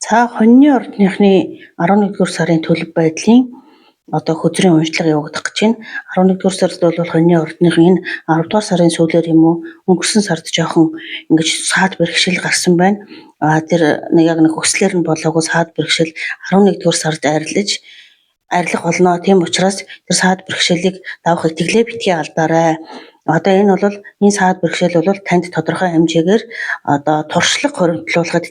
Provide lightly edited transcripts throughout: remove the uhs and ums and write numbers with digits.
За хоньны ордныхны 11-р сарын төлөв байдлын хөзрийн уншлага явагдах гэж байна. 11-р сард бол хоньны ордныхын 10-р сарын сүүлээр юм уу өнгөрсөн сард жоохон ингэж саад бэрхшээл гарсан байна. Тэр яг нэг хүслээр нь болоогүй саад бэрхшээл 11-р сард арилах болно. Тийм учраас тэр саад бэрхшээлийг давах итгэлээ битгий алдаарай. Энэ бол энэ саад бэрхшээл бол танд тодорхой хэмжээгээр туршлага хоригдлуулахад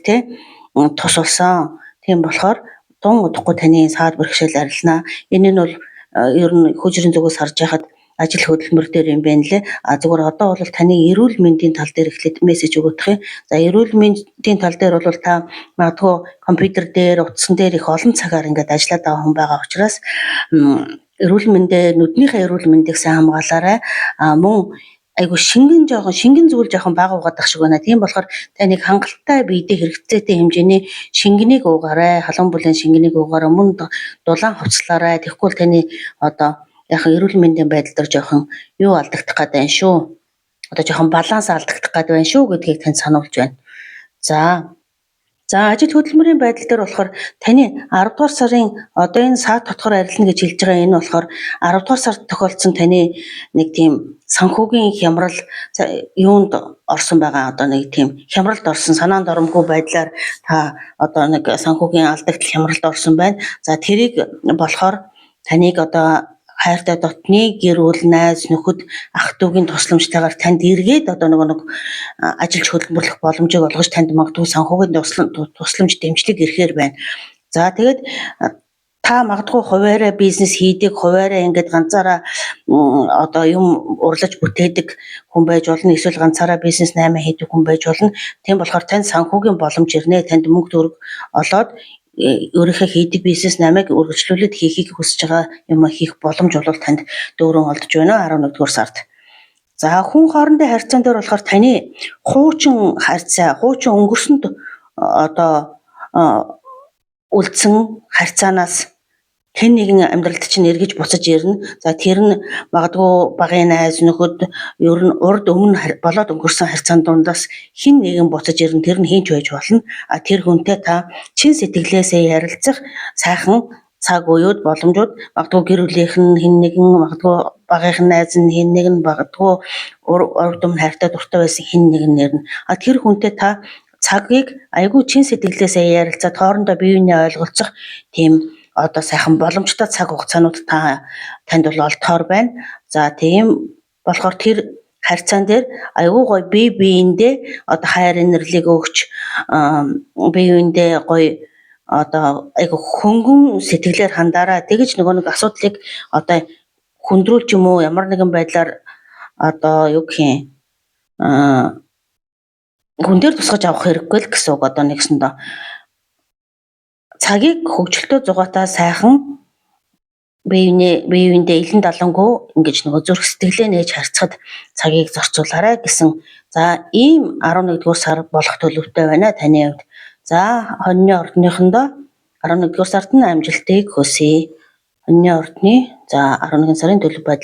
тус болсон. Тийм болохоор тун удахгүй таны саад бэрхшээл арилнаа. Энэ нь бол ер нь хөжрийн зүгээс харж байхад ажил хөдөлмөр дээр юм байна лээ. Зүгээр одоо бол таны эрүүл мэндийн тал дээр эхлээд мессеж өгөх юм. За эрүүл мэндийн тал дээр бол та магадгүй компьютер дээр, утсан дээр их олон цагаар ингээд ажиллаад байгаа хүн байгаа учраас эрүүл мэндээ нүднийхээ эрүүл мэндийг сайн хамгаалаарай. Мөн айгу шингэн зүйл жоохон бага угаадах шиг байна. Тийм болохоор таныг хангалттай биедээ хэрэгцээтэй хэмжээний шингэнийг уугаарай. Халуун бүлээн шингэнийг уугаарай. Мөн дулаан хувцлаарай. Тэгэхгүй бол таны яхан эрүүл мэндийн байдал дээр жоохон юу алдагдах гээд байна шүү. Жоохон баланс алдагдах гээд байна шүү гэдгийг танд сануулж байна. За ажил хөдөлмөрийн байдал дээр болохоор таны 10-р сарын энэ саад тодхоор арилна гэж хэлж байгаа. Энэ болохоор 10-р сард тохиолдсон таны нэг тийм санхүүгийн хямрал юунд орсон байгаа. Нэг тийм хямралд орсон, санаанд оромгүй байдлаар та нэг санхүүгийн алдагт хямралд орсон байна. За тэрийг болохоор таныг хайртай дотны гэр бүл, найз нөхөд, ах дүүгийн тусламжтайгаар танд эргээд нэг ажилч хөдөлмөрлөх боломжийг олгож танд магадгүй санхүүгийн тусламж дэмжлэг ирэхээр байна. За тэгээд та магадгүй хуваараа бизнес хийдэг, хуваараа ингээд ганцаараа юм урлаж бүтээдэг хүн байж болно. Эсвэл ганцаараа бизнес 8 хийдэг хүн байж болно. Тийм болохоор танд санхүүгийн боломж ирнэ. Танд мөнгө төгрөг олоод өөрийнхөө хийдэг бизнес 8-ыг үргэлжлүүлээд хийхийг хүсэж байгаа юм хийх боломж бол танд дөөрөн олдож байна 11-р сард. За хүн хоорондын харьцаан дээр болохоор таны хуучин харьцаа, хуучин өнгөрсөнд үлдсэн харьцаанаас хэн нэгэн амьдралд чинь эргэж буцаж ирнэ. За тэр нь магадгүй багын найз нөхөд ер нь урд өмнө болоод өнгөрсөн харьцаан дундаас хэн нэгэн буцаж ирнэ. Тэр нь хинч байж болно. Тэр хүнтэй та чин сэтгэлээсээ ярилцах сайхан цаг үеуд боломжууд магадгүй гэр бүлийнх нь хэн нэгэн, магадгүй багийнх нь найз нь хэн нэгэн, магадгүй урд өмнө хайртай дуртай байсан хэн нэгэн нэрнэ. Тэр хүнтэй та цагийг айгүй чин сэтгэлээсээ ярилцаад хоорондоо бие биенээ ойлголцох тийм сайхан боломжтой цаг хугацаанууд танд бол олдохоор байна. За тийм болохоор тэр харьцаан дээр айгүй гоё бие биендээ хайр инэрлийг өгч бие биендээ гоё айгүй хөнгөн сэтгэлээр хандаараа. Тэгэж нэг асуудлыг хөндрүүлж юм уу ямар нэгэн байдлаар хүн дээр тусгаж авах хэрэггүй л гэсэн үг. Нэгсэндээ цагийг хөгжилтэй зугаатай сайхан бие биендээ илэн далангүй ингэж зүрх сэтгэлээ нээж харьцахад цагийг зарцуулаарай гэсэн. За ийм 11-р сар болох төлөвтэй байна таны хувьд. За хоньны ордныхондоо 11-р сард нь амжилтыг хүсье. Хоньны ордны 11 сарын төлөв байдал